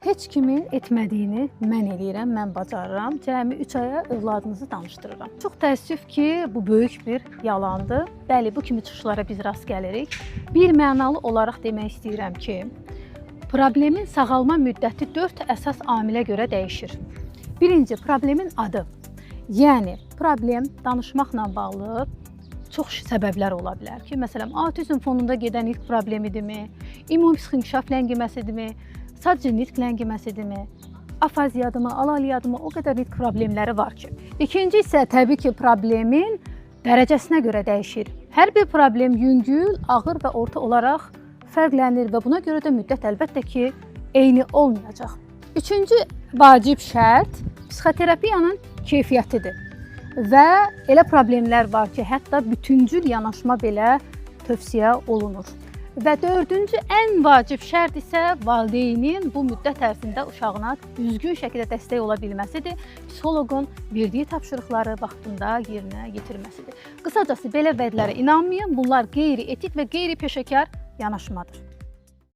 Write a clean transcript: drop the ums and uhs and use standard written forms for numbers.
Heç kimin etmədiyini mən eləyirəm, mən bacarıram. Cəmi 3 aya övladınızı danışdırıram. Çox təəssüf ki, bu böyük bir yalandır. Bəli, bu kimi çıxışlara biz rast gəlirik. Bir mənalı olaraq demək istəyirəm ki, problemin sağalma müddəti 4 əsas amilə görə dəyişir. Birinci, problemin adı. Yəni, problem danışmaqla bağlı çox səbəblər ola bilər ki, məsələn, autizm fonunda gedən ilk problemidirmi, ümumi inkişaf ləngiməsidimi, sadəcə nitq ləngiməsidimi, afaziyadımı, alaliyadımı, o qədər nitq problemləri var ki. İkinci isə təbii ki, problemin dərəcəsinə görə dəyişir. Hər bir problem yüngül, ağır və orta olaraq fərqlənir və buna görə də müddət əlbəttə ki, eyni olmayacaq. Üçüncü vacib şərt psixoterapiyanın keyfiyyətidir. Və elə problemlər var ki, hətta bütüncül yanaşma belə tövsiyə olunur. Və dördüncü ən vacib şərt isə valideynin bu müddət ərzində uşağına düzgün şəkildə dəstək ola bilməsidir. Psixoloqun verdiyi tapşırıqları vaxtında yerinə yetirməsidir. Qısacası belə vədlərə inanmayın, bunlar qeyri-etik və qeyri-peşəkar yanaşmadır.